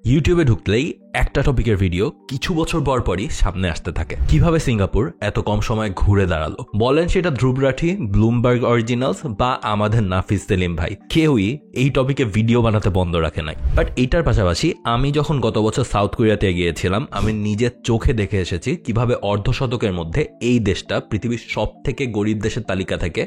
ইউটিউবে ঢুকলেই একটা টপিকের ভিডিও কিছু বছর পর পরই সামনে আসতে থাকে। কিভাবে সিঙ্গাপুর এত কম সময়ে ঘুরে দাঁড়ালো, বলেন সেটা ধ্রুব রাঠি, ব্লুমবার্গ অরিজিনালস বা আমাদের নাফিস সেলিম ভাই, কেউই এই টপিকে ভিডিও বানাতে বন্ধ রাখে নাই। বাট এইটার পাশাপাশি আমি যখন গত বছর সাউথ কোরিয়াতে গিয়েছিলাম, আমি নিজের চোখে দেখে এসেছি কিভাবে অর্ধশতকের মধ্যে এই দেশটা পৃথিবীর সব থেকে গরিব দেশের তালিকা থেকে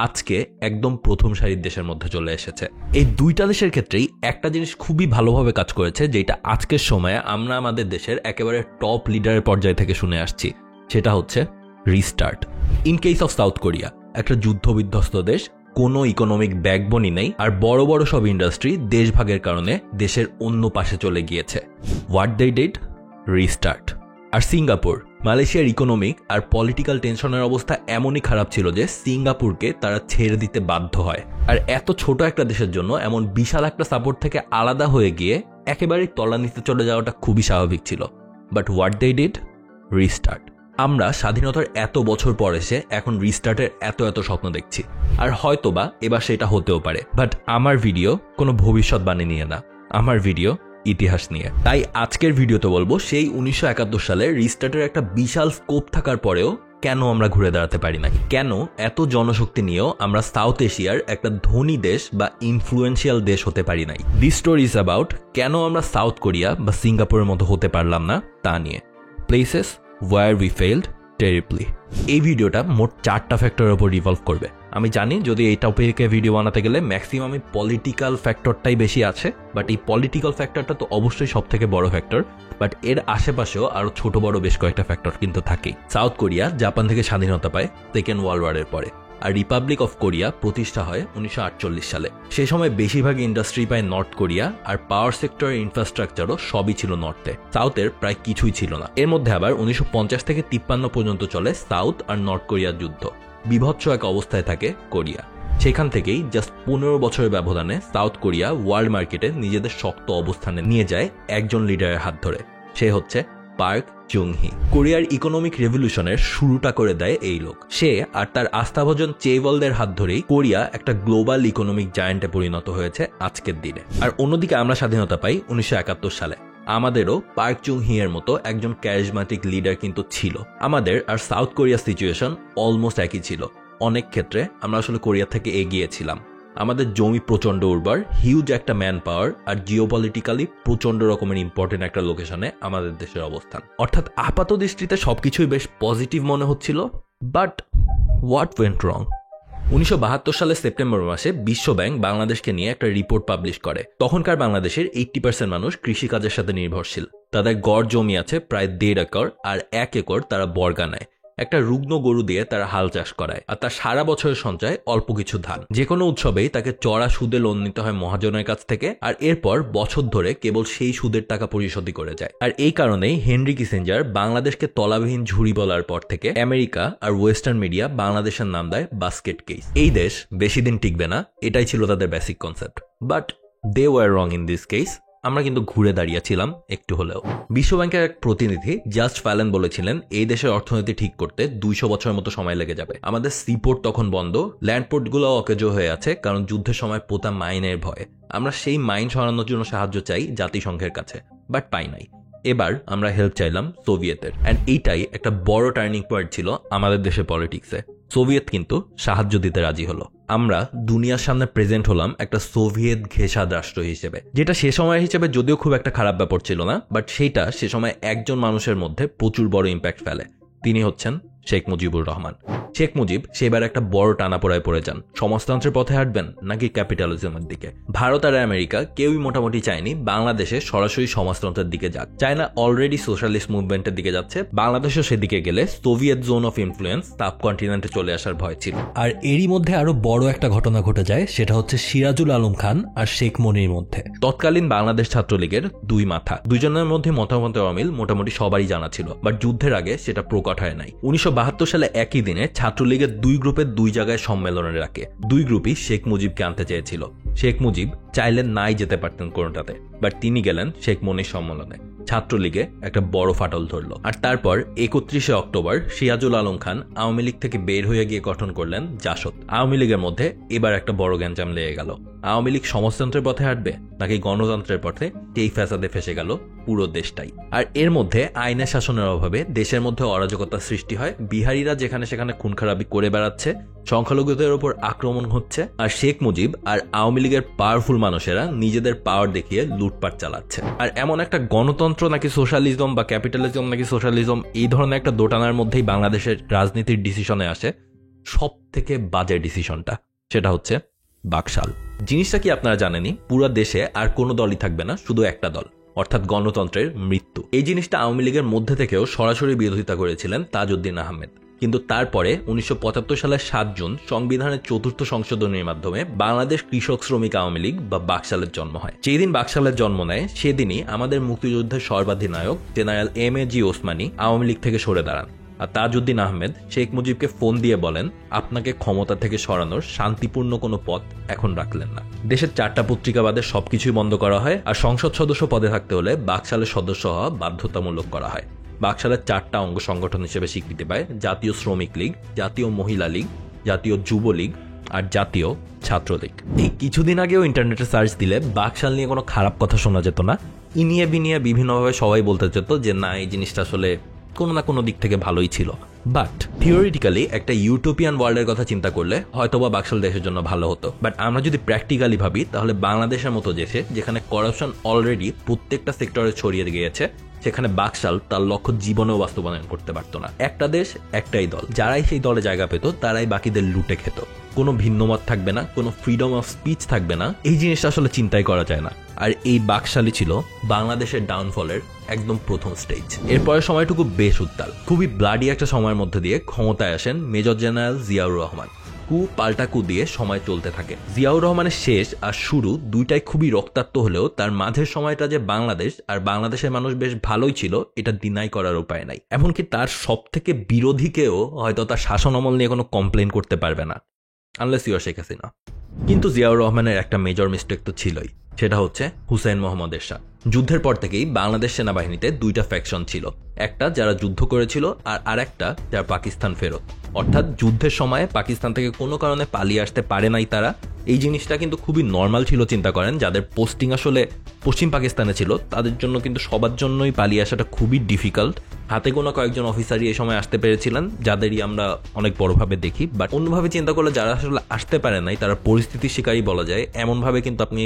আজকে একদম প্রথম সারির দেশের মধ্যে চলে এসেছে। এই দুইটা দেশের ক্ষেত্রেই একটা জিনিস খুবই ভালোভাবে কাজ করেছে, যেটা আজকের সময়ে আমরা আমাদের দেশের একেবারে টপ লিডারের পর্যায় থেকে শুনে আসছি, সেটা হচ্ছে restart. In case of south Korea, একটা যুদ্ধ বিধ্বস্ত দেশ, কোনো ইকোনমিক ব্যাকবোনই নেই, আর বড় বড় সব ইন্ডাস্ট্রি দেশভাগের কারণে দেশের অন্য পাশে চলে গিয়েছে। What they did? রিস্টার্ট। আর সিঙ্গাপুর, মালয়েশিয়ার ইকোনমিক আর পলিটিক্যাল টেনশনের অবস্থা এমনই খারাপ ছিল যে সিঙ্গাপুরকে তারা ছেড়ে দিতে বাধ্য হয়। আর এত ছোট একটা দেশের জন্য এমন বিশাল একটা সাপোর্ট থেকে আলাদা হয়ে গিয়ে একেবারেই তলানিতে চলে যাওয়াটা খুবই স্বাভাবিক ছিল। But what they did? Restart. আমরা স্বাধীনতার এত বছর পর এসে এখন রিস্টার্টের এত স্বপ্ন দেখছি, আর হয়তোবা এবার সেটা হতেও পারে। বাট আমার ভিডিও কোনো ভবিষ্যৎবাণী নিয়ে না, আমার ভিডিও ইতিহাস নিয়ে। তাই আজকের ভিডিওতে বলবো সেই 1971 সালে রিস্টার্টের একটা বিশাল স্কোপ থাকার পরেও কেন আমরা ঘুরে দাঁড়াতে পারি নাই, কেন এত জনশক্তি নিয়েও আমরা সাউথ এশিয়ার একটা ধনী দেশ বা ইনফ্লুয়েন্সিয়াল দেশ হতে পারি নাই। দিস স্টোরি ইজ অ্যাবাউট কেন আমরা সাউথ কোরিয়া বা সিঙ্গাপুরের মতো হতে পারলাম না তা নিয়ে। Places where we failed terribly. এই ভিডিওটা মোট 4টা ফ্যাক্টরের উপর রিভলভ করবে। আমি জানি যদি এই টপিকে ভিডিও বানাতে গেলে ম্যাক্সিমামই পলিটিক্যাল ফ্যাক্টরটাই বেশি আছে, বাট এই পলিটিক্যাল ফ্যাক্টরটা তো অবশ্যই সব থেকে বড় ফ্যাক্টর, বাট এর আশেপাশেও আরো ছোট বড় বেশ কয়েকটা ফ্যাক্টর কিন্তু থাকেই। সাউথ কোরিয়া জাপান থেকে স্বাধীনতা পায় সেকেন্ড ওয়ার্ল্ড ওয়ারের পরে, আর রিপাবলিক অফ কোরিয়া প্রতিষ্ঠা হয় 1948 সালে। সেই সময় বেশিরভাগ ইন্ডাস্ট্রি পায় নর্থ কোরিয়া, আর পাওয়ার সেক্টরের ইনফ্রাস্ট্রাকচারও সবই ছিল নর্থে, সাউথের প্রায় কিছুই ছিল না। এর মধ্যে আবার 1950 থেকে 53 পর্যন্ত চলে সাউথ আর নর্থ কোরিয়ার যুদ্ধ। বিভৎস এক অবস্থায় থাকে কোরিয়া। সেখান থেকেই জাস্ট 15 বছরের ব্যবধানে সাউথ কোরিয়া ওয়ার্ল্ড মার্কেটে নিজেদের শক্ত অবস্থানে নিয়ে যায় একজন লিডারের হাত ধরে, সে হচ্ছে পার্ক চুং হি। কোরিয়ার ইকোনমিক রেভলিউশনের শুরুটা করে দেয় এই লোক। সে আর তার আস্থাভাজন চেইভলদের হাত ধরেই কোরিয়া একটা গ্লোবাল ইকোনমিক জায়ান্টে পরিণত হয়েছে আজকের দিনে। আর অন্যদিকে আমরা স্বাধীনতা পাই 1971 সালে। আমাদেরও পার্ক চুং হি এর মতো একজন ক্যারিজম্যাটিক লিডার কিন্তু ছিল। আমাদের আর সাউথ কোরিয়ার সিচুয়েশন অলমোস্ট একই ছিল। অনেক ক্ষেত্রে আমরা আসলে কোরিয়া থেকে এগিয়েছিলাম। আমাদের জমি প্রচন্ড উর্বর, হিউজ একটা ম্যান পাওয়ার, আর জিওপলিটিক্যালি প্রচন্ড রকমের ইম্পর্টেন্ট একটা লোকেশনে আমাদের দেশের অবস্থান। অর্থাৎ আপাত দৃষ্টিতে সবকিছুই বেশ পজিটিভ মনে হচ্ছিল। বাট হোয়াট ওয়েন্ট রং? 1972 সালের সেপ্টেম্বর মাসে বিশ্ব ব্যাংক বাংলাদেশকে নিয়ে একটা রিপোর্ট পাবলিশ করে। তখনকার বাংলাদেশের 80% মানুষ কৃষিকাজের সাথে নির্ভরশীল। তাদের গড় জমি আছে প্রায় 1.5 একর, আর 1 একর তারা বর্গা নেয়। একটা রুগ্ন গরু দিয়ে তারা হাল চাষ করায়, আর তার সারা বছরের সঞ্চয় অল্প কিছু ধান। যে কোনো উৎসবেই তাকে চড়া সুদে লোন নিতে হয় মহাজনের কাছ থেকে, আর এরপর বছর ধরে কেবল সেই সুদের টাকা পরিশোধই করে যায়। আর এই কারণেই হেনরি কিসিঞ্জার বাংলাদেশকে তলাবিহীন ঝুড়ি বলার পর থেকে আমেরিকা আর ওয়েস্টার্ন মিডিয়া বাংলাদেশের নাম দেয় বাস্কেট কেস। এই দেশ বেশি দিন টিকবে না, এটাই ছিল তাদের basic concept. But they were wrong in this case. আমরা কিন্তু ঘুরে দাঁড়িয়েছিলাম একটু হলেও। বিশ্বব্যাংকের এক প্রতিনিধি জাস্ট ফ্যালেন বলেছিলেন এই দেশের অর্থনীতি ঠিক করতে 200 বছরের মতো সময় লেগে যাবে। আমাদের সিপোর্ট তখন বন্ধ, ল্যান্ডপোর্টগুলো অকেজো হয়ে আছে, কারণ যুদ্ধের সময় পোতা মাইনের ভয়ে। আমরা সেই মাইন সরানোর জন্য সাহায্য চাই জাতিসংঘের কাছে, বাট পাই নাই। এবার আমরা হেল্প চাইলাম সোভিয়েতের, অ্যান্ড এইটাই একটা বড় টার্নিং পয়েন্ট ছিল আমাদের দেশের পলিটিক্সে। সোভিয়েত কিন্তু সাহায্য দিতে রাজি হলো। আমরা দুনিয়ার সামনে প্রেজেন্ট হলাম একটা সোভিয়েত ঘেঁষাদ রাষ্ট্র হিসেবে, যেটা সে সময় হিসেবে যদিও খুব একটা খারাপ ব্যাপার ছিল না, বাট সেইটা সে সময় একজন মানুষের মধ্যে প্রচুর বড় ইম্প্যাক্ট ফেলে। তিনি হচ্ছেন শেখ মুজিবুর রহমান। শেখ মুজিব সেবার একটা বড় টানাপোড়ায় পড়ে যান। সমাজতন্ত্রের পথে হাঁটবেন নাকি ক্যাপিটালিজমের দিকে? ভারত আর আমেরিকা কেউই মোটামুটি চায়নি বাংলাদেশে সরাসরি সমাজতন্ত্রের দিকে যাক। চায়না অলরেডি সোশ্যালিস্ট মুভমেন্টের দিকে যাচ্ছে, বাংলাদেশও সেদিকে গেলে সোভিয়েত জোন অফ ইনফ্লুয়েন্স সাবকন্টিনেন্টে চলে আসার ভয় ছিল। আর এরই মধ্যে আরো বড় একটা ঘটনা ঘটে যায়, সেটা হচ্ছে সিরাজুল আলম খান আর শেখ মনির মধ্যে। তৎকালীন বাংলাদেশ ছাত্রলীগের দুই মাথা, দুইজনের মধ্যে মতামতের অমিল মোটামুটি সবারই জানা ছিল, বাট যুদ্ধের আগে সেটা প্রকট হয় নাই। 1972 সালে একই দিনে ছাত্রলীগের দুই গ্রুপের দুই জায়গায় সম্মেলনে রাখে। দুই গ্রুপই শেখ মুজিবকে আনতে চেয়েছিল। শেখ মুজিব চাইলেন নাই যেতে পারতেন কোনোটাতে, বাট তিনি গেলেন শেখ মনির সম্মেলনে। ছাত্রলীগে একটা বড় ফাটল ধরলো। আর তারপর 31শে অক্টোবর সিরাজুল আলম খান আওয়ামী লীগ থেকে বের হয়ে গিয়ে গঠন করলেন জাসদ। আওয়ামী লীগের মধ্যে এবার একটা বড় গ্যাঞ্জাম লেগে গেল। আওয়ামী লীগ সমাজতন্ত্রের পথে হাঁটবে নাকি গণতন্ত্রের পথে, এই ফ্যাসাদে ফেসে গেল পুরো দেশটাই। আর এর মধ্যে আইনের শাসনের অভাবে দেশের মধ্যে অরাজকতার সৃষ্টি হয়। বিহারীরা যেখানে সেখানে খুন খারাপি করে বেড়াচ্ছে, সংখ্যালঘুদের ওপর আক্রমণ হচ্ছে, আর শেখ মুজিব আর আওয়ামী লীগের পাওয়ারফুল মানুষেরা নিজেদের পাওয়ার দেখিয়ে লুটপাট চালাচ্ছে। আর এমন একটা গণতন্ত্র নাকি সোশ্যালিজম বা ক্যাপিটালিজম নাকি সোশ্যালিজম, এই ধরনের একটা দোটানার মধ্যেই বাংলাদেশের রাজনীতির ডিসিশনে আসে সব থেকে বাজে ডিসিশনটা, সেটা হচ্ছে বাকশাল। জিনিসটা কি আপনারা জানেনই, পুরো দেশে আর কোনো দলই থাকবে না, শুধু একটা দল, অর্থাৎ গণতন্ত্রের মৃত্যু। এই জিনিসটা আওয়ামী লীগের মধ্যে থেকেও সরাসরি বিরোধিতা করেছিলেন তাজউদ্দিন আহমেদ। কিন্তু তারপরে 1975 সালের 7 জুন সংবিধানের 4th সংশোধনীর মাধ্যমে বাংলাদেশ কৃষক শ্রমিক আওয়ামী লীগ বা বাকশালের জন্ম হয়। যেদিন বাকশালের জন্ম নেয় সেদিনই আমাদের মুক্তিযুদ্ধের সর্বাধিনায়ক জেনারেল এম.এ.জি. ওসমানী আওয়ামী লীগ থেকে সরে দাঁড়ান। আর তাজউদ্দিন আহমেদ শেখ মুজিবকে ফোন দিয়ে বলেন, আপনাকে ক্ষমতা থেকে সরানোর শান্তিপূর্ণ কোনো পথ এখন রাখলেন না। দেশের 4টা পত্রিকা বাদে সবকিছুই বন্ধ করা হয়, আর সংসদ সদস্য পদে থাকতে হলে বাকশালের সদস্য হওয়া বাধ্যতামূলক করা হয়। বাকশালের 4টা অঙ্গ সংগঠন হিসেবে স্বীকৃতি পায় জাতীয় শ্রমিক লীগ, জাতীয় মহিলা লীগ, জাতীয় যুবলীগ আর জাতীয় ছাত্রলীগ। এই কিছুদিন আগেও ইন্টারনেটে সার্চ দিলে বাকশাল নিয়ে কোনো খারাপ কথা শোনা যেত না। ইনিয়ে বিনিয়ে বিভিন্নভাবে সবাই বলতে যেত যে না, এই জিনিসটা আসলে কোনো না কোনো দিক থেকে ভালোই ছিল। বাট থিওরিটিক্যালি একটা ইউটোপিয়ান ওয়ার্ল্ডের কথা চিন্তা করলে হয়তোবা বাকশাল দেশের জন্য ভালো হতো। বাট আমরা যদি প্র্যাকটিক্যালি ভাবি, তাহলে বাংলাদেশের মতো দেশে যেখানে করাপশন অলরেডি প্রত্যেকটা সেক্টরে ছড়িয়ে গিয়েছে, সেখানে বাকশাল তার লক্ষ্য জীবনেও বাস্তবায়ন করতে পারতো না। একটা দেশ, একটাই দল, যারাই সেই দলে জায়গা পেত তারাই বাকিদের লুটে খেত। কোনো ভিন্নমত থাকবে না, কোনো ফ্রিডম অফ স্পিচ থাকবে না। এই জিনিসটা আসলে চিন্তাই করা যায় না। আর এই বাকশালই ছিল বাংলাদেশের ডাউনফলের একদম প্রথম স্টেজ। এরপরের সময়টুকু বেশ উত্তাল, খুবই ব্লাডি একটা সময়ের মধ্যে দিয়ে ক্ষমতায় আসেন মেজর জেনারেল জিয়াউর রহমান। কু পাল্টা কু দিয়ে সময় চলতে থাকে। জিয়াউর রহমানের শেষ আর শুরু দুইটাই খুবই রক্তাক্ত হলেও তার মাঝের সময়টা যে বাংলাদেশ আর বাংলাদেশের মানুষ বেশ ভালোই ছিল, এটা ডিনাই করার উপায় নাই। এমনকি তার সব থেকে বিরোধীকেও হয়তো তার শাসন আমল নিয়ে কোনো কমপ্লেন করতে পারবে না, unless you are Sheikh Hasina. কিন্তু জিয়াউর রহমানের একটা মেজর মিস্টেক তো ছিলই, সেটা হচ্ছে হুসেইন মোহাম্মদ এরশাদ। যুদ্ধের পর থেকেই বাংলাদেশ সেনাবাহিনীতে 2টা ফ্যাকশন ছিল, একটা যারা যুদ্ধ করেছিল আর আরেকটা যারা পাকিস্তান ফেরত। অর্থাৎ যুদ্ধের সময় পাকিস্তান থেকে কোনো কারণে পালিয়ে আসতে পারে নাই তারা। এই জিনিসটা কিন্তু খুবই নর্মাল ছিল। চিন্তা করেন, যাদের পোস্টিং আসলে পশ্চিম পাকিস্তানে ছিল তাদের জন্য কিন্তু সবার জন্যই পালিয়ে আসাটা খুবই ডিফিকাল্ট। হাতে গোনা কয়েকজন অফিসারই এই সময় আসতে পেরেছিলেন, যাদেরই আমরা অনেক বড়ভাবে দেখি। বাট অন্যভাবে চিন্তা করলে যারা আসলে আসতে পারে নাই তারা পরিস্থিতির শিকারই বলা যায়। এমনভাবে কিন্তু আপনি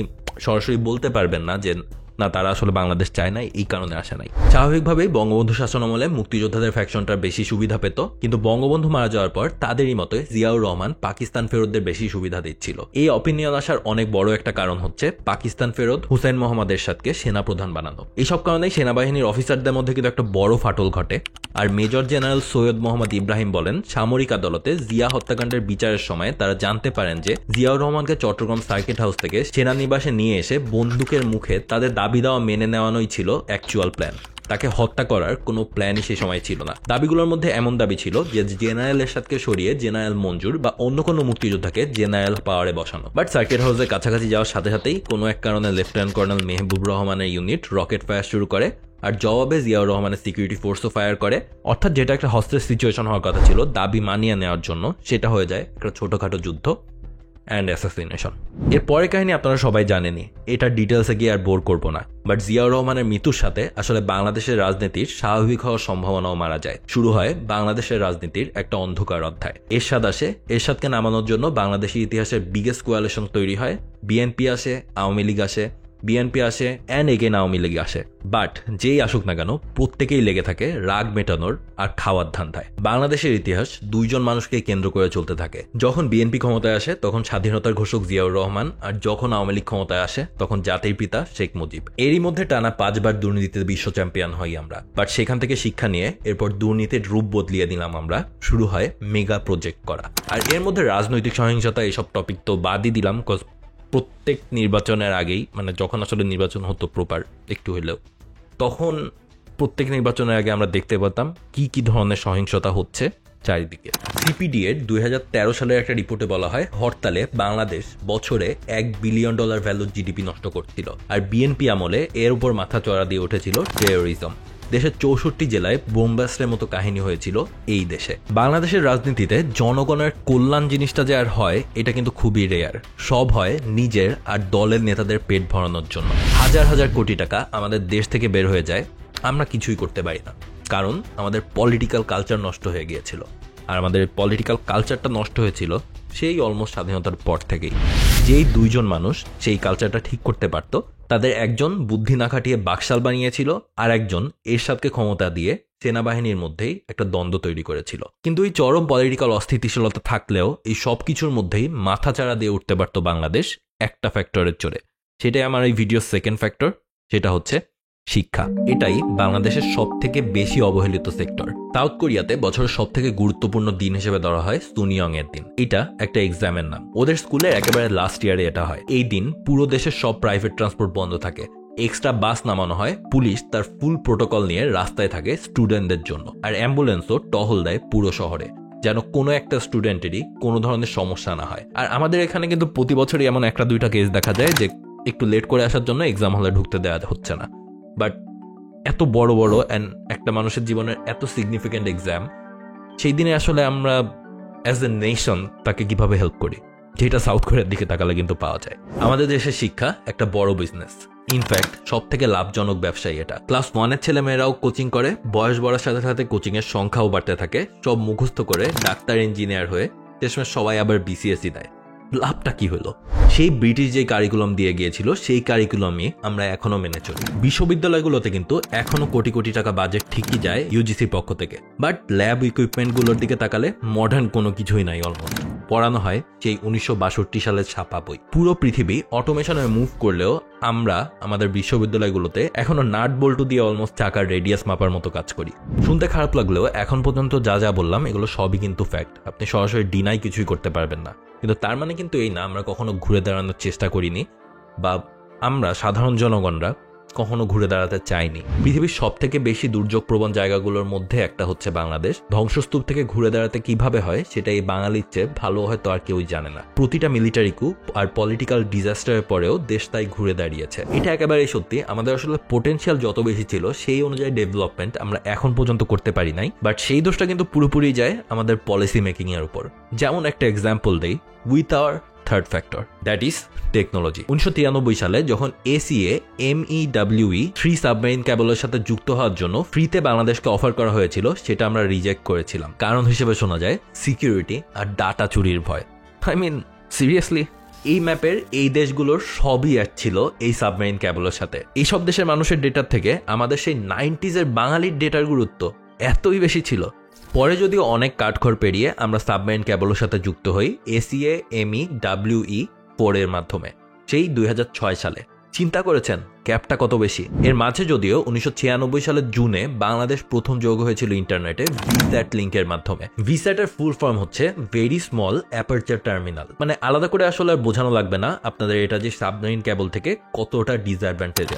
সরাসরি বলতে পারবেন না যে না, তারা আসলে বাংলাদেশ চায় না, এই কারণে আসে নাই। স্বাভাবিকভাবেই বঙ্গবন্ধু শাসন আমলে মুক্তিযোদ্ধাদের ফ্যাকশনটা বেশি সুবিধা পেত, কিন্তু বঙ্গবন্ধু মারা যাওয়ার পর তাদেরই মতে জিয়াউর রহমান পাকিস্তান ফেরতদের বেশি সুবিধা দিচ্ছিল। এই অপিনিয়ন আসার অনেক বড় একটা কারণ হচ্ছে পাকিস্তান ফেরত হুসেইন মোহাম্মদ এরশাদকে সেনাপ্রধান বানানো। এইসব কারণেই সেনাবাহিনীর অফিসারদের মধ্যে কিন্তু একটা বড় ফাটল ঘটে। আর মেজর জেনারেল সৈয়দ মোহাম্মদ ইব্রাহিম বলেন, সামরিক আদালতে জিয়া হত্যাকাণ্ডের বিচারের সময় তারা জানতে পারেন যে জিয়াউর রহমানকে চট্টগ্রাম সার্কিট হাউস থেকে সেনানিবাসে নিয়ে এসে বন্দুকের মুখে তাদের দাবি দেওয়া মেনে নেওয়ানোই ছিল অ্যাকচুয়াল প্ল্যান। তাকে হত্যা করার কোনো প্ল্যানই সেই সময় ছিল না। দাবিগুলোর মধ্যে এমন দাবি ছিল যে জেনারেল এরশাদকে সরিয়ে জেনারেল মঞ্জুর বা অন্য কোনো মুক্তিযোদ্ধাকে জেনারেল পাওয়ারে বসানো। বাট সার্কিট হাউসের কাছাকাছি যাওয়ার সাথে সাথেই কোনো এক কারণে লেফটেন্যান্ট কর্নেল মেহবুব রহমানের ইউনিট রকেট ফায়ার শুরু করে, আর জবাবে জিয়াউর রহমানের সিকিউরিটি ফোর্সও ফায়ার করে। অর্থাৎ যেটা একটা হস্টেজ সিচুয়েশন হওয়ার কথা ছিল দাবি মানিয়ে নেওয়ার জন্য, সেটা হয়ে যায় একটা ছোটখাটো যুদ্ধ অ্যান্ড অ্যাসাসিনেশন। এর পরের কাহিনী আপনারা সবাই জানেনই, এটা ডিটেলসে গিয়ে আর বোর করবো না। বাট জিয়াউর রহমানের মৃত্যুর সাথে আসলে বাংলাদেশের রাজনীতির স্বাভাবিক হওয়ার সম্ভাবনাও মারা যায়। শুরু হয় বাংলাদেশের রাজনীতির একটা অন্ধকার অধ্যায়। এরশাদ আসে, এরশাদকে নামানোর জন্য বাংলাদেশের ইতিহাসের বিগেস্ট কোয়ালিশন তৈরি হয়। বিএনপি আসে, আওয়ামী লীগ আসে, বিএনপি আসে অ্যান্ড এগেন আওয়ামী লীগ আসে। বাট যেই আসুক না কেন প্রত্যেকেই লেগে থাকে রাগ মেটানোর আর খাওয়ার ধান্দায়। বাংলাদেশের ইতিহাস 2জন মানুষকে কেন্দ্র করে চলতে থাকে। যখন বিএনপি ক্ষমতায় আসে তখন স্বাধীনতার ঘোষক জিয়াউর রহমান, আর যখন আওয়ামী লীগ ক্ষমতায় আসে তখন জাতির পিতা শেখ মুজিব। এরই মধ্যে টানা 5 বার দুর্নীতিতে বিশ্ব চ্যাম্পিয়ন হই আমরা। বাট সেখান থেকে শিক্ষা নিয়ে এরপর দুর্নীতির রূপ বদলিয়ে দিলাম আমরা। শুরু হয় মেগা প্রজেক্ট করা। আর এর মধ্যে রাজনৈতিক সহিংসতা এইসব টপিক তো বাদই দিলাম, কজ প্রত্যেক নির্বাচনের আগেই, মানে যখন আসলে নির্বাচন হতো প্রপার একটু হলেও, তখন প্রত্যেক নির্বাচনের আগে আমরা দেখতে পেতাম কি কি ধরনের সহিংসতা হচ্ছে চারিদিকে। সিপিডি এর 2013 সালের একটা রিপোর্টে বলা হয় হরতালে বাংলাদেশ বছরে $1 বিলিয়ন ভ্যালুর জিডিপি নষ্ট করছিল। আর বিএনপি আমলে এর উপর মাথা চড়া দিয়ে উঠেছিল টেরোরিজম। দেশের 64 জেলায় বোম ব্লাস্টের মতো কাহিনী হয়েছিল এই দেশে। বাংলাদেশের রাজনীতিতে জনগণের কল্যাণ জিনিসটা যে আর হয় এটা কিন্তু খুবই রেয়ার। সব হয় নিজের আর দলের নেতাদের পেট ভরানোর জন্য। হাজার হাজার কোটি টাকা আমাদের দেশ থেকে বের হয়ে যায়, আমরা কিছুই করতে পারি না, কারণ আমাদের পলিটিক্যাল কালচার নষ্ট হয়ে গিয়েছিল। আর আমাদের পলিটিক্যাল কালচারটা নষ্ট হয়েছিল সেই অলমোস্ট স্বাধীনতার পর থেকেই। যেই দুইজন মানুষ সেই কালচারটা ঠিক করতে পারত, তাদের একজন বুদ্ধি না খাটিয়ে বাকশাল বানিয়েছিল, আর একজন এরশাদকে ক্ষমতা দিয়ে সেনাবাহিনীর মধ্যেই একটা দ্বন্দ্ব তৈরি করেছিল। কিন্তু এই চরম পলিটিক্যাল অস্থিতিশীলতা থাকলেও এই সব কিছুর মধ্যেই মাথাচাড়া দিয়ে উঠতে পারত বাংলাদেশ একটা ফ্যাক্টরের চড়ে। সেটাই আমার এই ভিডিওর সেকেন্ড ফ্যাক্টর, সেটা হচ্ছে শিক্ষা। এটাই বাংলাদেশের সব থেকে বেশি অবহেলিত সেক্টর। সাউথ কোরিয়াতে বছরের সব থেকে গুরুত্বপূর্ণ দিন হিসেবে ধরা হয় সুনিয়ং এর দিন। এটা একটা এক্সামের নাম। ওদের স্কুলের একেবারে লাস্ট ইয়ারে এটা হয়। এই দিন পুরো দেশের সব প্রাইভেট ট্রান্সপোর্ট বন্ধ থাকে, এক্সট্রা বাস নামানো হয়, পুলিশ তার ফুল প্রোটোকল নিয়ে রাস্তায় থাকে স্টুডেন্টদের জন্য, আর অ্যাম্বুলেন্সও টহল দেয় পুরো শহরে, যেন কোনো একটা স্টুডেন্টেরই কোনো ধরনের সমস্যা না হয়। আর আমাদের এখানে কিন্তু প্রতি বছরই এমন একটা দুইটা কেস দেখা যায় যে একটু লেট করে আসার জন্য এক্সাম হলে ঢুকতে দেওয়া হচ্ছে না। বাট এত বড় বড় অ্যান্ড একটা মানুষের জীবনের এত সিগনিফিক্যান্ট এক্সাম, সেই দিনে আসলে আমরা অ্যাজ এ নেশন তাকে কিভাবে হেল্প করি, যেটা সাউথ কোরিয়ার দিকে তাকালে কিন্তু পাওয়া যায়। আমাদের দেশের শিক্ষা একটা বড় বিজনেস, ইনফ্যাক্ট সব থেকে লাভজনক ব্যবসায়ী এটা। ক্লাস 1-এর ছেলেমেয়েরাও কোচিং করে, বয়স বাড়ার সাথে সাথে কোচিং এর সংখ্যাও বাড়তে থাকে, সব মুখস্থ করে ডাক্তার ইঞ্জিনিয়ার হয়ে শেষমেশ সবাই আবার বিসিএসই দেয়। লাভটা কি হলো? সেই ব্রিটিশ যে কারিকুলাম দিয়ে গিয়েছিল সেই কারিকুলামই আমরা এখনো মেনে চলি। বিশ্ববিদ্যালয়গুলোতে কিন্তু এখনো কোটি কোটি টাকা বাজেট ঠিকই যায় ইউজিসির পক্ষ থেকে, বাট ল্যাব ইকুইপমেন্টগুলোর দিকে তাকালে মডার্ন কোনো কিছুই নাই। অলমোস্ট পড়ানো হয় সেই 1962 সালের ছাপা বই। পুরো পৃথিবী অটোমেশনে মুভ করলেও আমরা আমাদের বিশ্ববিদ্যালয়গুলোতে এখনো নাট বল্টু দিয়ে অলমোস্ট চাকার রেডিয়াস মাপার মতো কাজ করি। শুনতে খারাপ লাগলেও এখন পর্যন্ত যা যা বললাম এগুলো সবই কিন্তু ফ্যাক্ট। আপনি সরাসরি ডিনাই কিছুই করতে পারবেন না। কিন্তু তার মানে কিন্তু এই না আমরা কখনো ঘুরে দাঁড়ানোর চেষ্টা করিনি, বা আমরা সাধারণ জনগণরা কখনো ঘুরে দাঁড়াতে চাইনি। পৃথিবীর সব থেকে বেশি দুর্যোগ প্রবণ জায়গাগুলোর মধ্যে একটা হচ্ছে বাংলাদেশ। ধ্বংসস্তূপ থেকে ঘুরে দাঁড়াতে কিভাবে হয় সেটা এই বাঙালির চেয়ে ভালো হয়তো আর কেউই জানে না। প্রতিটা মিলিটারি কু আর পলিটিক্যাল ডিজাস্টারের পরেও দেশ তাই ঘুরে দাঁড়িয়েছে। এটা একেবারেই সত্যি। আমাদের আসলে পোটেনশিয়াল যত বেশি ছিল সেই অনুযায়ী ডেভেলপমেন্ট আমরা এখন পর্যন্ত করতে পারি নাই, বাট সেই দোষটা কিন্তু পুরোপুরি যায় আমাদের পলিসি মেকিং এর উপর। যেমন একটা এক্সাম্পল দেই, with our third factor, that is technology. 1993 সালে যখন এসিএ MEWE 3 সাবমেরিন ক্যাবলের সাথে যুক্ত হওয়ার জন্য ফ্রিতে বাংলাদেশকে অফার করা হয়েছিল, সেটা আমরা রিজেক্ট করেছিলাম। কারণ হিসেবে শোনা যায় সিকিউরিটি আর ডাটা চুরির ভয়। আই মিন সিরিয়াসলি, এই ম্যাপের এই দেশগুলোর সবই অ্যাড ছিল এই সাবমেরিন ক্যাবলের সাথে। এইসব দেশের মানুষের ডেটার থেকে আমাদের সেই 90s বাঙালির ডেটার গুরুত্ব এতই বেশি ছিল। পরে যদিও অনেক কাঠখড় পেরিয়ে আমরা সাবমেরিন ক্যাবলের সাথে যুক্ত হই এসিএ MEWE 4 এর মাধ্যমে, সেই 2006 সালে। চিন্তা করেছেন গ্যাপটা কত বেশি? এর মাঝে যদিও 1996 সালের জুনে বাংলাদেশ প্রথম যোগ হয়েছিল ইন্টারনেটে ভিস্যাট লিঙ্কের মাধ্যমে। ভিস্যাটের ফুল ফর্ম হচ্ছে ভেরি স্মল অ্যাপারচার টার্মিনাল। মানে আলাদা করে আসলে আর বোঝানো লাগবে না আপনাদের এটা যে সাবমেরিন ক্যাবল থেকে কতটা ডিসঅ্যাডভান্টেজ।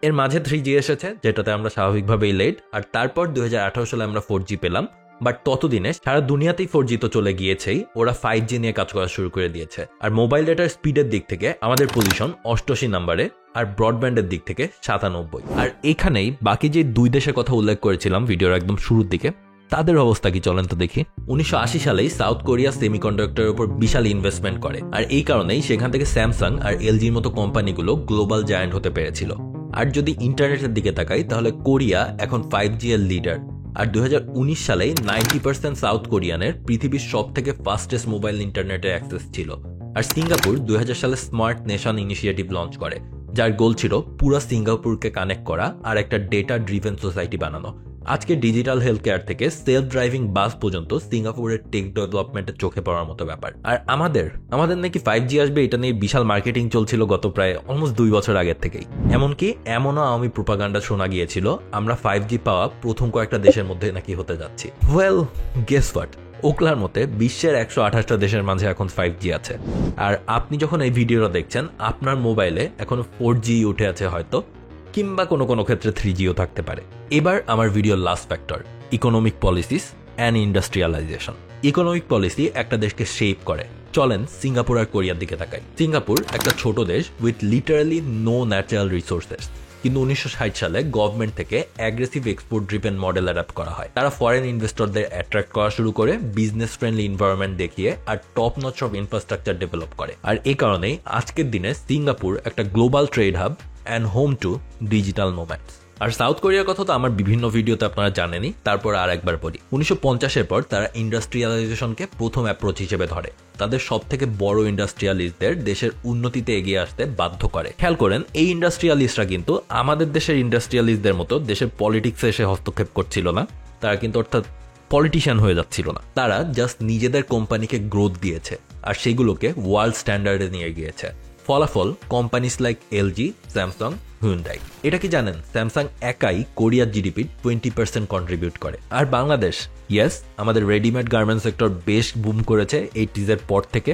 এর মাঝে 3G এসেছে, যেটাতে আমরা স্বাভাবিকভাবেই লেট, আর তারপর 2018 সালে আমরা 4G পেলাম। বাট ততদিনে সারা দুনিয়াতেই 4G তো চলে গিয়েছেই, ওরা 5G নিয়ে কাজ করা শুরু করে দিয়েছে। আর মোবাইল ডেটার স্পিডের দিক থেকে আমাদের পজিশন 88 নম্বরে, আর ব্রডব্যান্ডের দিক থেকে 97। আর এখানেই বাকি যে দুই দেশের কথা উল্লেখ করেছিলাম ভিডিওর একদম শুরুর দিকে, তাদের অবস্থা কি চলেন তো দেখি। 1980 সালেই সাউথ কোরিয়া সেমিকন্ডাক্টরের উপর বিশাল ইনভেস্টমেন্ট করে, আর এই কারণেই সেখান থেকে স্যামসাং আর LGর মতো কোম্পানিগুলো গ্লোবাল জায়ান্ট হতে পেরেছিল। আর যদি ইন্টারনেটের দিকে তাকাই তাহলে কোরিয়া এখন 5G এর লিডার। আর 2019 সালে 90% সাউথ কোরিয়ানের পৃথিবীর সব থেকে ফাস্টেস্ট মোবাইল ইন্টারনেটের অ্যাক্সেস ছিল। আর সিঙ্গাপুর 2000 সালে স্মার্ট নেশন ইনিশিয়েটিভ লঞ্চ করে, যার গোল ছিল পুরো সিঙ্গাপুরকে কানেক্ট করা আর একটা ডেটা ড্রিভেন সোসাইটি বানানো। আজকে ডিজিটাল হেলথ কেয়ার থেকে সেলফ ড্রাইভিং বাস পর্যন্ত সিঙ্গাপুরের টেক ডেভেলপমেন্টের চোখে পড়ার মতো ব্যাপার। আর আমাদের নাকি 5G আসবে এটা নিয়ে বিশাল মার্কেটিং চলছিল গত প্রায় অলমোস্ট 2 বছর আগের থেকেই। এমনকি এমনও আওয়ামী প্রোপাগান্ডা শোনা গিয়েছিল আমরা 5G পাওয়া প্রথম কয়েকটা দেশের মধ্যে নাকি হতে যাচ্ছি। ওয়েল, গেস হোয়াট, ওকলার মতে বিশ্বের 128টা দেশের মাঝে এখন 5G আছে। আর আপনি যখন এই ভিডিওটা দেখছেন আপনার মোবাইলে এখনো 4G উঠে আছে হয়তো, কিংবা কোনো কোনো ক্ষেত্রে 3Gও থাকতে পারে। এবার আমার ভিডিওর last factor, economic policies and industrialisation. Economic policy একটা দেশকে শেপ করে। চলেন সিঙ্গাপুর আর কোরিয়ার দিকে তাকাই। সিঙ্গাপুর একটা ছোট দেশ with literally no natural resources. কিন্তু 1960 সালে গভর্নমেন্ট থেকে aggressive export driven model adapt করা হয়। তারা ফরেন ইনভেস্টরদের অ্যাট্রাক্ট করা শুরু করে, বিজনেস ফ্রেন্ডলি এনভায়রনমেন্ট দেখিয়ে আর top notch of infrastructure develop করে। আর এই কারণেই আজকের দিনে সিঙ্গাপুর একটা global trade hub and home to digital moments. আর সাউথ কোরিয়ার কথা তো আমার বিভিন্ন ভিডিওতে আপনারা জানেনই, তারপর আর একবার বলি। 1950-এর পর তারা ইন্ডাস্ট্রিয়ালাইজেশনকে প্রথম অ্যাপ্রোচ হিসেবে ধরে। তাদের সব থেকে বড় ইন্ডাস্ট্রিয়ালিস্টদের দেশের উন্নতিতে এগিয়ে আসতে বাধ্য করে। খেয়াল করেন, এই ইন্ডাস্ট্রিয়ালিস্টরা কিন্তু আমাদের দেশের ইন্ডাস্ট্রিয়ালিস্টদের মতো দেশের পলিটিক্সে এসে হস্তক্ষেপ করছিল না। তারা কিন্তু অর্থাৎ পলিটিশিয়ান হয়ে যাচ্ছিল না। তারা জাস্ট নিজেদের কোম্পানিকে গ্রোথ দিয়েছে আর সেগুলোকে ওয়ার্ল্ড স্ট্যান্ডার্ডে নিয়ে গিয়েছে। ফলাফল companies like LG, Samsung, Hyundai. এটা কি জানেন, স্যামসাং একাই কোরিয়ার জিডিপির 20% কন্ট্রিবিউট করে। আর বাংলাদেশ, ইয়েস, আমাদের রেডিমেড গার্মেন্টস সেক্টর বেশ বুম করেছে 80s পর থেকে,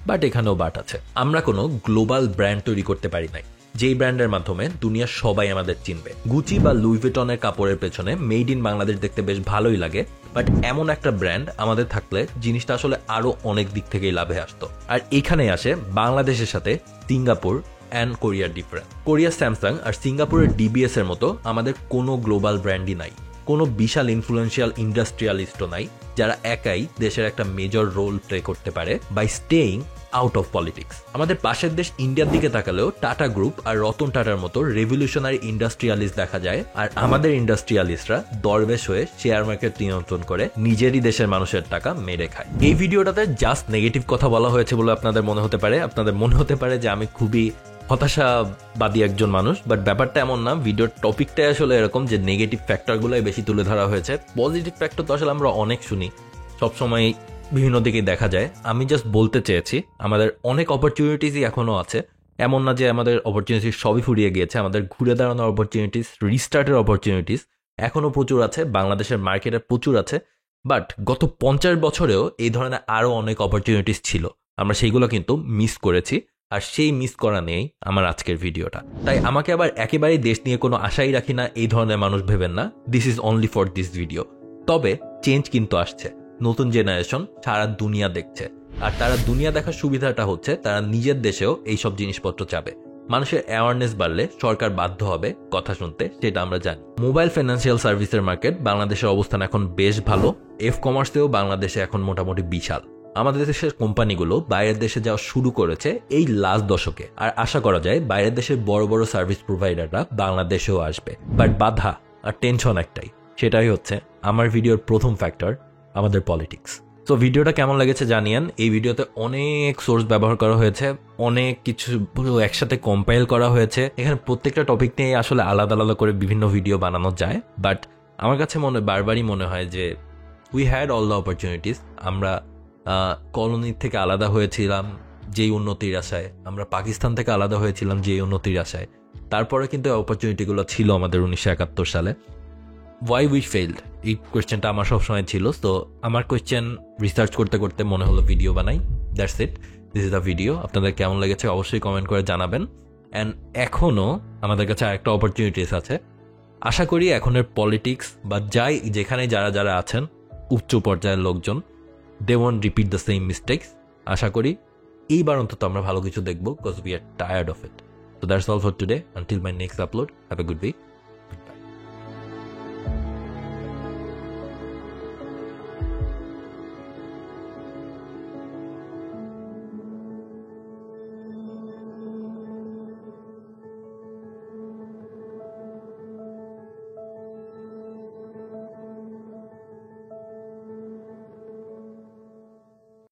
বাট এখানেও বাট আছে। আমরা কোনো গ্লোবাল ব্র্যান্ড তৈরি করতে পারি নাই যেই ব্র্যান্ডের মাধ্যমে দুনিয়ার সবাই আমাদের চিনবে। গুচি বা লুই ভিটনের কাপড়ের পেছনে মেড ইন বাংলাদেশ দেখতে বেশ ভালোই লাগে, বাট এমন একটা ব্র্যান্ড আমাদের থাকলে জিনিসটা আসলে আরো অনেক দিক থেকেই লাভে আসতো। আর এখানেই আসে বাংলাদেশের সাথে সিঙ্গাপুর অ্যান্ড কোরিয়ার ডিফারেন্স। কোরিয়ার স্যামসাং আর সিঙ্গাপুরের ডিবিএস এর মতো আমাদের কোনো গ্লোবাল ব্র্যান্ডই নাই, কোনো বিশাল ইনফ্লুয়েন্সিয়াল ইন্ডাস্ট্রিয়ালিস্টও নাই যারা একাই দেশের একটা মেজর রোল প্লে করতে পারে by staying out of politics. আমাদের পাশের দেশ ইন্ডিয়ার দিকে তাকালেও টাটা গ্রুপ আর রতন টাটার মতো রেভলিউশনারি ইন্ডাস্ট্রিয়ালিস্ট দেখা যায়, আর আমাদের ইন্ডাস্ট্রিয়ালিস্টরা দরবেশ হয়ে শেয়ার মার্কেট নিয়ন্ত্রণ করে নিজেরই দেশের মানুষের টাকা মেরে খায়। এই ভিডিওটাতে জাস্ট নেগেটিভ কথা বলা হয়েছে বলে আপনাদের মনে হতে পারে যে আমি খুবই হতাশাবাদী একজন মানুষ, বাট ব্যাপারটা এমন না। ভিডিওর টপিকটাই আসলে এরকম যে নেগেটিভ ফ্যাক্টরগুলোই বেশি তুলে ধরা হয়েছে। পজিটিভ ফ্যাক্টর তো আসলে আমরা অনেক শুনি, সবসময় বিভিন্ন দিকে দেখা যায়। আমি জাস্ট বলতে চেয়েছি আমাদের অনেক অপরচুনিটিসই এখনো আছে। এমন না যে আমাদের অপরচুনিটিস সবই ফুরিয়ে গিয়েছে। আমাদের ঘুরে দাঁড়ানোর অপরচুনিটিস, রিস্টার্টের অপরচুনিটিস এখনো প্রচুর আছে, বাংলাদেশের মার্কেটে প্রচুর আছে। বাট গত 50 বছরেও এই ধরনের আরো অনেক অপরচুনিটিস ছিল, আমরা সেইগুলো কিন্তু মিস করেছি। আর সেই মিস করা নিয়েই আমার আজকের ভিডিওটা। তাই আমাকে আবার একেবারেই দেশ নিয়ে কোনো আশাই রাখি না এই ধরনের মানুষ ভেবেন না। This is only for this video. তবে চেঞ্জ কিন্তু আসছে, নতুন জেনারেশন সারা দুনিয়া দেখছে, আর তারা দুনিয়া দেখার সুবিধাটা হচ্ছে তারা নিজের দেশেও এইসব জিনিসপত্র চাবে। মানুষের অ্যাওয়ারনেস বাড়লে সরকার বাধ্য হবে কথা শুনতে, সেটা আমরা জানি। মোবাইল ফাইন্যান্সিয়াল সার্ভিসের মার্কেট বাংলাদেশের অবস্থান এখন বেশ ভালো। এফ কমার্সেও বাংলাদেশে এখন মোটামুটি বিশাল। আমাদের দেশের কোম্পানিগুলো বাইরের দেশে যাওয়া শুরু করেছে এই লাস্ট দশকে, আর আশা করা যায় বাইরের দেশের বড় বড় সার্ভিস প্রোভাইডাররা বাংলাদেশেও আসবে। বাট বাধা আর টেনশন একটাই, সেটাই হচ্ছে আমার ভিডিওর প্রথম ফ্যাক্টর, আমাদের পলিটিক্স। তো ভিডিওটা কেমন লেগেছে জানিয়েন। এই ভিডিওতে অনেক সোর্স ব্যবহার করা হয়েছে, অনেক কিছু একসাথে কম্পাইল করা হয়েছে। এখানে প্রত্যেকটা টপিক নিয়ে আসলে আলাদা আলাদা করে বিভিন্ন ভিডিও বানানো যায়, বাট আমার কাছে বারবারই মনে হয় যে we had all the opportunities. আমরা কলোনির থেকে আলাদা হয়েছিলাম যেই উন্নতির আশায়, আমরা পাকিস্তান থেকে আলাদা হয়েছিলাম যেই উন্নতির আশায়, তারপরে কিন্তু অপরচুনিটিগুলো ছিল আমাদের 1971 সালে। ওয়াই উই ফেইলড, এই কোয়েশ্চেনটা আমার সবসময় ছিল। তো আমার কোয়েশ্চেন রিসার্চ করতে করতে মনে হলো ভিডিও বানাই। That's it, this is the video. আপনাদের কেমন লেগেছে অবশ্যই কমেন্ট করে জানাবেন। অ্যান্ড এখনও আমাদের কাছে আরেকটা অপরচুনিটিস আছে। আশা করি এখনের পলিটিক্স বা যেখানে যারা যারা আছেন উচ্চ পর্যায়ের লোকজন, they won't repeat the same mistakes. আশা করি এইবার অন্তত আমরা ভালো কিছু দেখবো, because we are tired of it. So that's all for today. Until my next upload, have a good week.